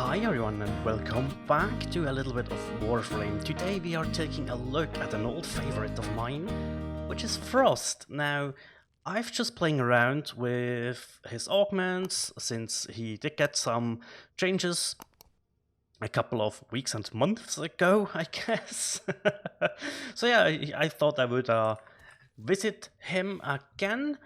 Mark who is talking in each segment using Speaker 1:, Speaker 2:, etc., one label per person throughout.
Speaker 1: Hi everyone and welcome back to a little bit of Warframe. Today we are taking a look at an old favorite of mine, which is Frost. Now, I've just playing around with his augments since he did get some changes a couple of weeks and months ago, I guess. So yeah, I thought I would visit him again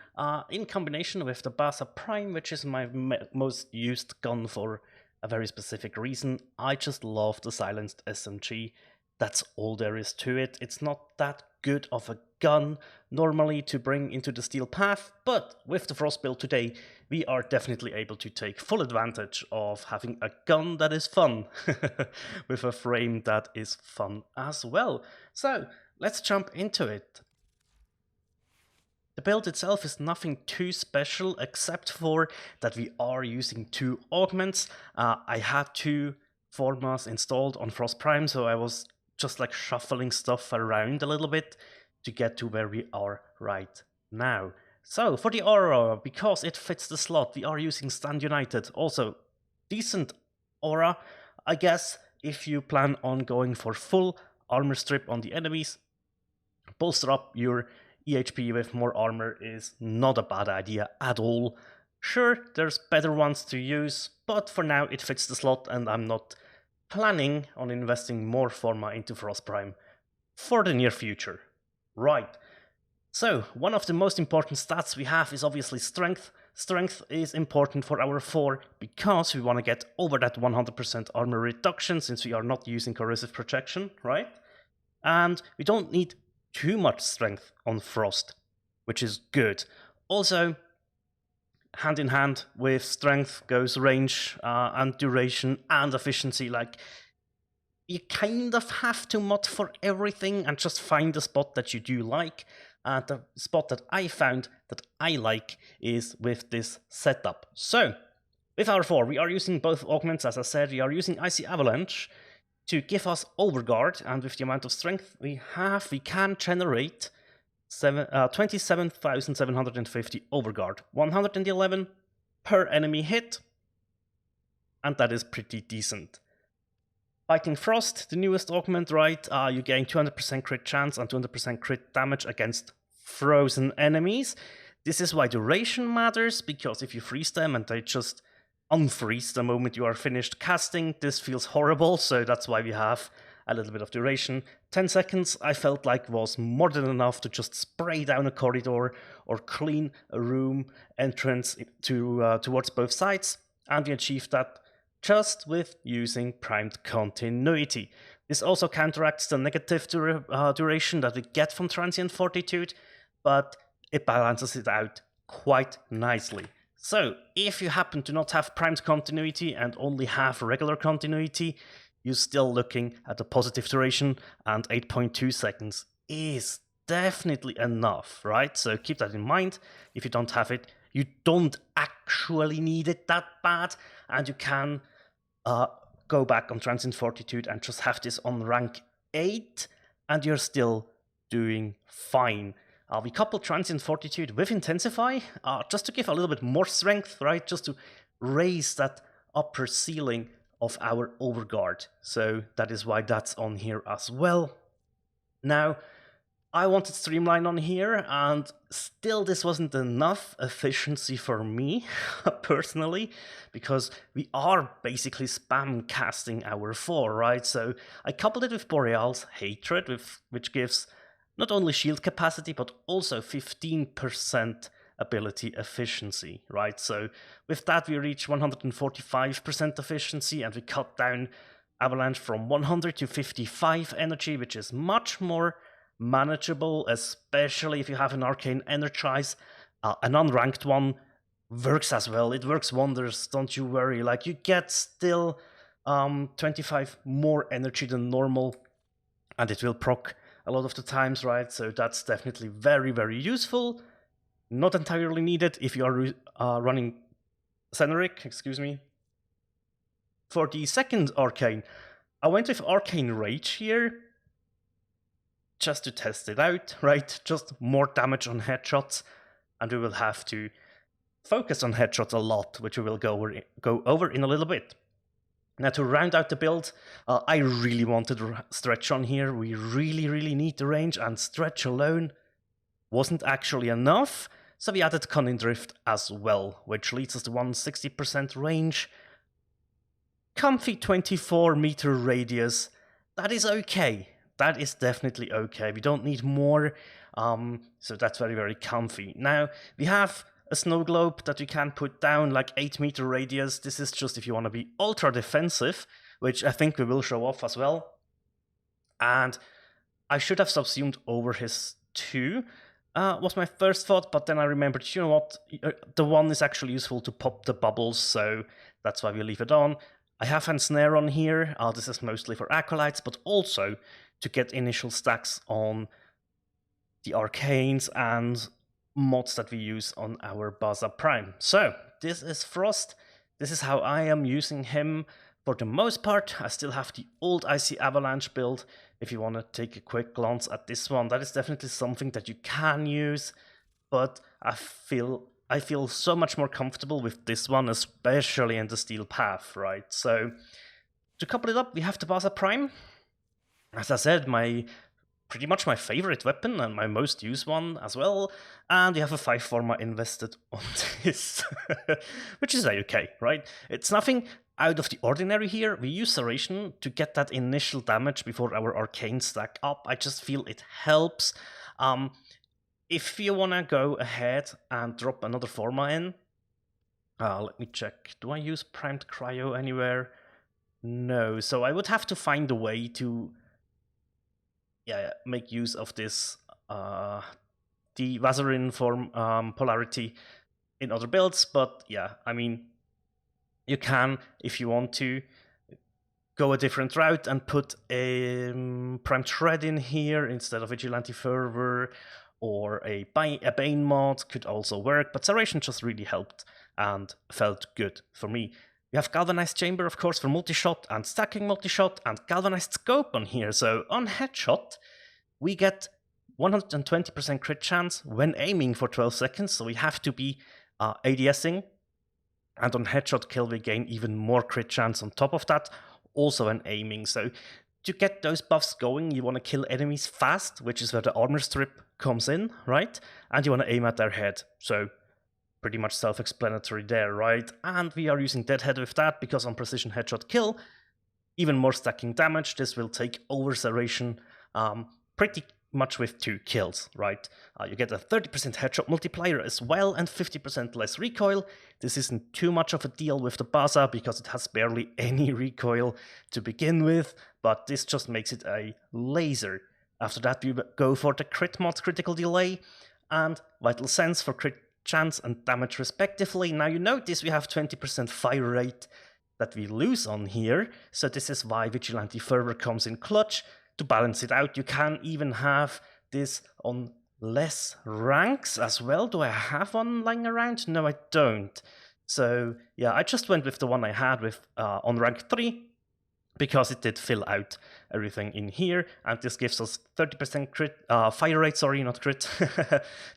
Speaker 1: in combination with the Baza Prime, which is my most used gun for a very specific reason. I just love the silenced SMG. That's all there is to it. It's not that good of a gun normally to bring into the steel path, but with the Frost build today, we are definitely able to take full advantage of having a gun that is fun, with a frame that is fun as well. So let's jump into it. The build itself is nothing too special except for that we are using two augments. I had two formas installed on Frost Prime, so I was just like shuffling stuff around a little bit to get to where we are right now. So for the aura, because it fits the slot, we are using Stand United. Also, decent aura, I guess, if you plan on going for full armor strip on the enemies. Bolster up your EHP with more armor is not a bad idea at all. Sure, there's better ones to use, but for now it fits the slot and I'm not planning on investing more forma into Frost Prime for the near future. Right, so one of the most important stats we have is obviously strength. Strength is important for our 4 because we want to get over that 100% armor reduction since we are not using corrosive protection, right? And we don't need too much strength on Frost, which is good. Also, hand in hand with strength goes range and duration and efficiency. Like, you kind of have to mod for everything and just find the spot that you do like. The spot that I found that I like is with this setup. So, with our 4, we are using both augments, as I said. We are using Icy Avalanche to give us overguard, and with the amount of strength we have, we can generate 27,750 overguard, 111 per enemy hit, and that is pretty decent. Fighting Frost, the newest augment, right? You gain 200% crit chance and 200% crit damage against frozen enemies. This is why duration matters, because if you freeze them and they just unfreeze the moment you are finished casting, this feels horrible, so that's why we have a little bit of duration. 10 seconds I felt like was more than enough to just spray down a corridor or clean a room entrance towards both sides, and we achieved that just with using primed continuity. This also counteracts the negative duration that we get from transient fortitude, but it balances it out quite nicely. So, if you happen to not have primed continuity and only have regular continuity, you're still looking at a positive duration, and 8.2 seconds is definitely enough, right? So keep that in mind. If you don't have it, you don't actually need it that bad, and you can go back on transient fortitude and just have this on rank 8, and you're still doing fine. We couple transient fortitude with intensify, just to give a little bit more strength, right? Just to raise that upper ceiling of our overguard. So that is why that's on here as well. Now, I wanted streamline on here, and still this wasn't enough efficiency for me, personally, because we are basically spam casting our 4, right? So I coupled it with Boreal's Hatred, which gives not only shield capacity, but also 15% ability efficiency, right? So with that, we reach 145% efficiency, and we cut down Avalanche from 100 to 55 energy, which is much more manageable, especially if you have an Arcane Energize. An unranked one works as well. It works wonders, don't you worry. Like, you get still 25 more energy than normal, and it will proc a lot of the times, right? So that's definitely very, very useful. Not entirely needed if you are running Ceneric, excuse me. For the second Arcane, I went with Arcane Rage here, just to test it out, right? Just more damage on headshots, and we will have to focus on headshots a lot, which we will go over in a little bit. Now to round out the build, I really wanted stretch on here. We really need the range, and stretch alone wasn't actually enough, so we added cunning drift as well, which leads us to 160% range. Comfy 24-meter radius. That is okay. That is definitely okay. We don't need more, so that's very comfy. Now, we have a snow globe that you can put down, like 8-meter radius. This is just if you want to be ultra defensive, which I think we will show off as well. And I should have subsumed over his 2, was my first thought, but then I remembered, you know what, the 1 is actually useful to pop the bubbles, so that's why we leave it on. I have a snare on here. This is mostly for acolytes, but also to get initial stacks on the arcanes and mods that we use on our Baza Prime. So this is Frost. This is how I am using him for the most part. I still have the old Icy Avalanche build. If you want to take a quick glance at this one, that is definitely something that you can use, but I feel so much more comfortable with this one, especially in the steel path, right? So to couple it up, we have the Baza Prime. As I said, pretty much my favorite weapon and my most used one as well. And we have a 5 forma invested on this, which is okay, right? It's nothing out of the ordinary here. We use Serration to get that initial damage before our arcane stack up. I just feel it helps. If you want to go ahead and drop another forma in, let me check. Do I use primed cryo anywhere? No, so I would have to find a way to make use of this the Vazarin form polarity in other builds, but yeah, I mean, you can, if you want to, go a different route and put a Prime Tread in here instead of Vigilante Fervor, or a Bane mod could also work, but Serration just really helped and felt good for me. We have Galvanized Chamber, of course, for multi-shot and stacking multi-shot, and Galvanized Scope on here. So on headshot, we get 120% crit chance when aiming for 12 seconds, so we have to be ADSing. And on headshot kill, we gain even more crit chance on top of that, also when aiming. So to get those buffs going, you want to kill enemies fast, which is where the armor strip comes in, right? And you want to aim at their head. So pretty much self-explanatory there, right? And we are using Deadhead with that, because on precision headshot kill, even more stacking damage, this will take over Serration pretty much with 2 kills, right? You get a 30% headshot multiplier as well, and 50% less recoil. This isn't too much of a deal with the Baza, because it has barely any recoil to begin with, but this just makes it a laser. After that, we go for the crit mod, critical delay, and vital sense for crit chance and damage respectively. Now you notice we have 20% fire rate that we lose on here, so this is why Vigilante Fervor comes in clutch. To balance it out, you can even have this on less ranks as well. Do I have one lying around? No, I don't. So yeah, I just went with the one I had with on rank 3, because it did fill out everything in here, and this gives us 30% crit, fire rate, sorry, not crit,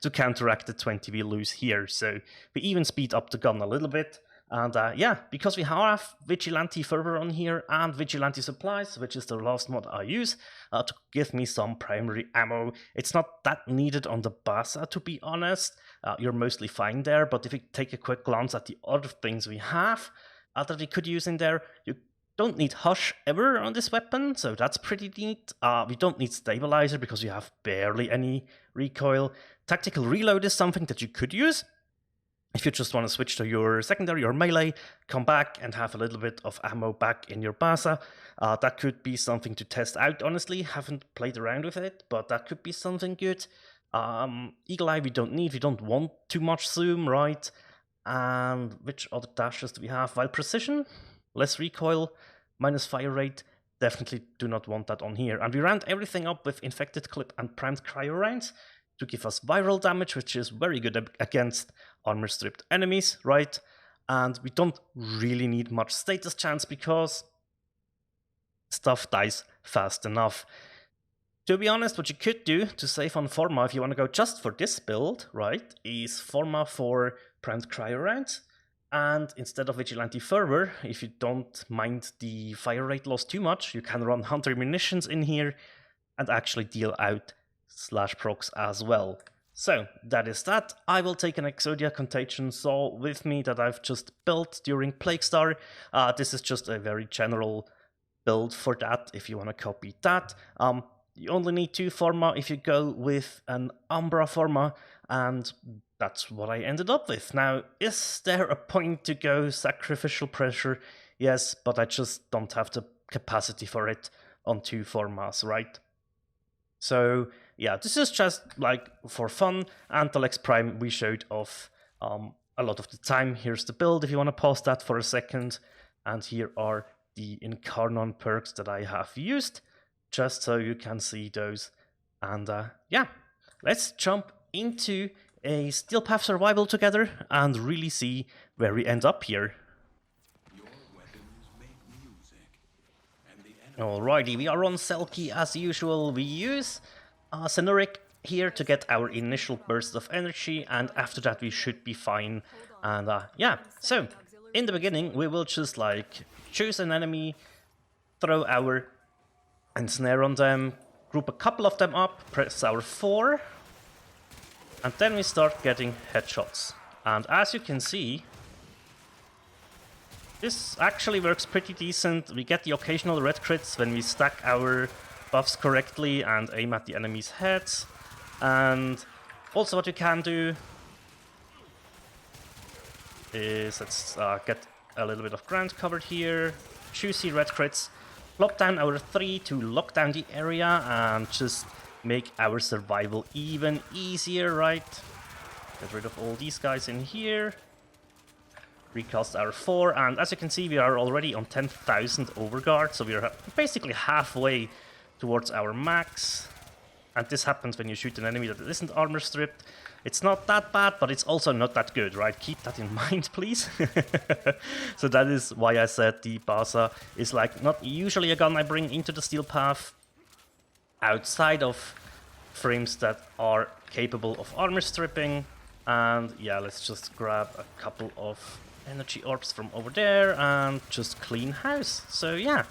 Speaker 1: to counteract the 20 we lose here. So we even speed up the gun a little bit. And yeah, because we have Vigilante Fervor on here and Vigilante Supplies, which is the last mod I use, to give me some primary ammo. It's not that needed on the Baza, to be honest. You're mostly fine there, but if you take a quick glance at the other things we have that we could use in there, you don't need Hush ever on this weapon, so that's pretty neat. We don't need Stabilizer because we have barely any recoil. Tactical Reload is something that you could use if you just want to switch to your secondary or melee, come back and have a little bit of ammo back in your Baza. That could be something to test out, honestly. Haven't played around with it, but that could be something good. Eagle Eye we don't need, we don't want too much zoom, right? And which other dashes do we have? While Precision, less recoil, minus fire rate, definitely do not want that on here. And we round everything up with Infected Clip and Primed Cryo rounds to give us viral damage, which is very good against armor-stripped enemies, right? And we don't really need much status chance because stuff dies fast enough. To be honest, what you could do to save on Forma, if you want to go just for this build, right, is Forma for Primed Cryo rounds, And instead of Vigilante Fervor, if you don't mind the fire rate loss too much, you can run Hunter Munitions in here and actually deal out slash procs as well. So that is that. I will take an Exodia Contagion Saw with me that I've just built during Plaguestar. This is just a very general build for that if you want to copy that. You only need 2 Forma if you go with an Umbra Forma, and that's what I ended up with. Now, is there a point to go Sacrificial Pressure? Yes, but I just don't have the capacity for it on 2 Formas, right? So yeah, this is just like for fun, and the Lex Prime we showed off a lot of the time. Here's the build if you want to pause that for a second, and here are the Incarnon perks that I have used, just so you can see those. And yeah, let's jump into a Steel Path survival together and really see where we end up here. Alrighty, we are on Selkie as usual. We use Cenuric here to get our initial burst of energy, and after that we should be fine. And yeah, so in the beginning we will just like choose an enemy, throw our ensnare on them, group a couple of them up, press our 4, and then we start getting headshots. And as you can see, this actually works pretty decent. We get the occasional red crits when we stack our buffs correctly and aim at the enemy's heads. And also what you can do is, let's get a little bit of ground covered here, juicy red crits, plop down our 3 to lock down the area and just make our survival even easier, right? Get rid of all these guys in here. Recast our 4, and as you can see we are already on 10,000 overguard, so we are basically halfway towards our max. And this happens when you shoot an enemy that isn't armor stripped. It's not that bad, but it's also not that good, right? Keep that in mind, please. So that is why I said the Baza is like not usually a gun I bring into the Steel Path outside of frames that are capable of armor stripping. And yeah, let's just grab a couple of energy orbs from over there and just clean house. So yeah,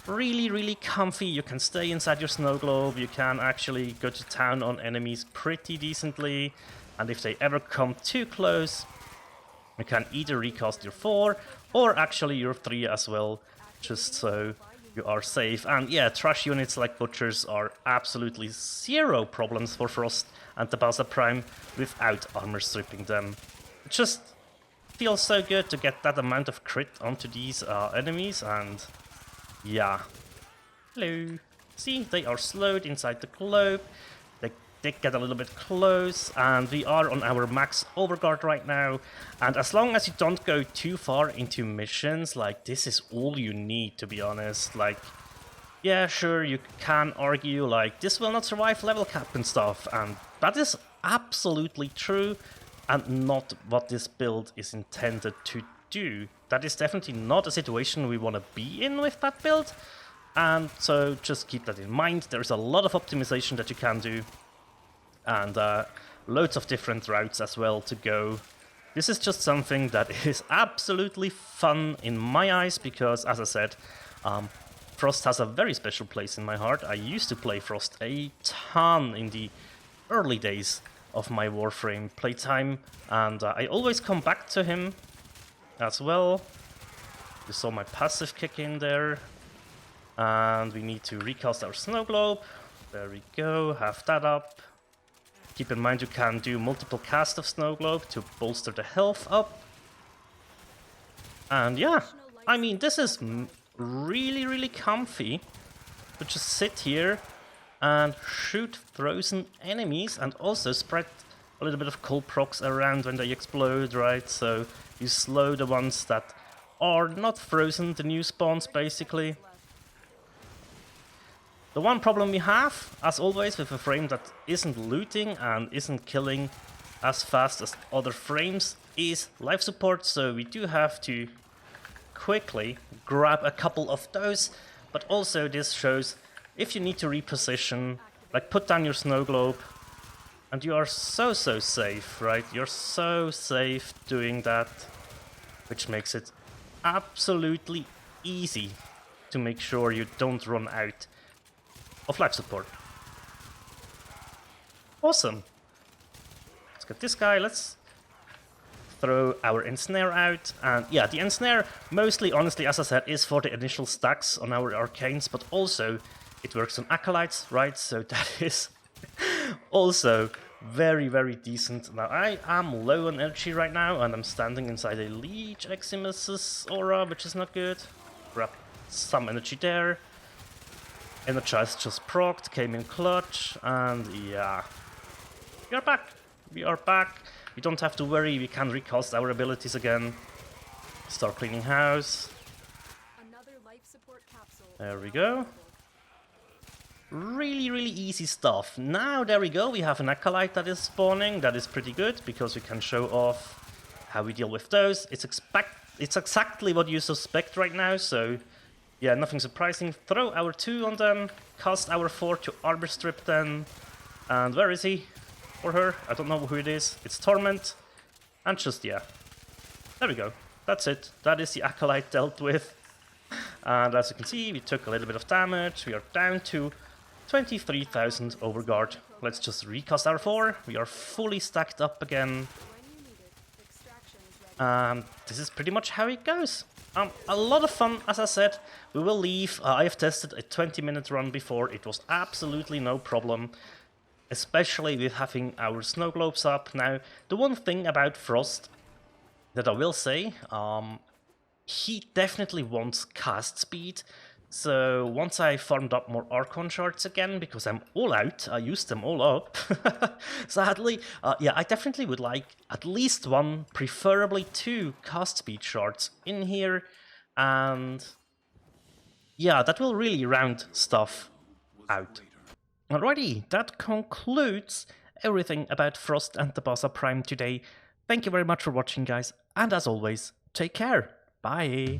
Speaker 1: really comfy. You can stay inside your snow globe, you can actually go to town on enemies pretty decently, and if they ever come too close you can either recast your 4 or actually your 3 as well, just so you are safe. And yeah, trash units like butchers are absolutely zero problems for Frost and the Baza Prime without armor stripping them. It just feels so good to get that amount of crit onto these enemies. And yeah, hello. See, they are slowed inside the globe. They get a little bit close, and we are on our max overguard right now. And as long as you don't go too far into missions, like this is all you need, to be honest. Like, yeah, sure, you can argue like this will not survive level cap and stuff, and that is absolutely true and not what this build is intended to do. That is definitely not a situation we want to be in with that build, and so just keep that in mind. There's a lot of optimization that you can do, and loads of different routes as well to go. This is just something that is absolutely fun in my eyes because, as I said, Frost has a very special place in my heart. I used to play Frost a ton in the early days of my Warframe playtime, and I always come back to him as well. You saw my passive kick in there, and we need to recast our snow globe. There we go, have that up. Keep in mind you can do multiple casts of snow globe to bolster the health up. And yeah, I mean, this is really comfy to just sit here and shoot frozen enemies and also spread a little bit of cold procs around when they explode, right? So you slow the ones that are not frozen, the new spawns basically. The one problem we have, as always, with a frame that isn't looting and isn't killing as fast as other frames is life support, so we do have to quickly grab a couple of those, but also this shows if you need to reposition, like put down your snow globe, and you are so safe, right? You're so safe doing that. which makes it absolutely easy to make sure you don't run out of life support. Awesome. Let's get this guy, let's throw our ensnare out, and yeah, the ensnare mostly, honestly, as I said, is for the initial stacks on our arcanes, but also it works on acolytes, right? So that is also very, very decent. Now I am low on energy right now, and I'm standing inside a Leech Eximus's aura, which is not good. Grab some energy there. Energize just procced, came in clutch, and yeah, we are back. We are back. We don't have to worry, we can recast our abilities again. Start cleaning house. There we go. Really, really easy stuff. Now, there we go, we have an Acolyte that is spawning. That is pretty good, because we can show off how we deal with those. It's exactly what you suspect right now, so yeah, nothing surprising. Throw our 2 on them, cast our 4 to Arbor Strip then. And where is he? Or her? I don't know who it is. It's Torment. And just, yeah. There we go. That's it. That is the Acolyte dealt with. And as you can see, we took a little bit of damage. We are down to 23,000 overguard. Let's just recast our 4. We are fully stacked up again. This is pretty much how it goes. A lot of fun, as I said. We will leave. I have tested a 20-minute run before. It was absolutely no problem, especially with having our snow globes up. Now, the one thing about Frost that I will say, he definitely wants cast speed. So once I farmed up more Archon shards again, because I'm all out, I used them all up, sadly, yeah, I definitely would like at least 1, preferably 2 cast speed shards in here, and yeah, that will really round stuff out. Alrighty, that concludes everything about Frost and the Baza Prime today. Thank you very much for watching, guys, and as always, take care. Bye.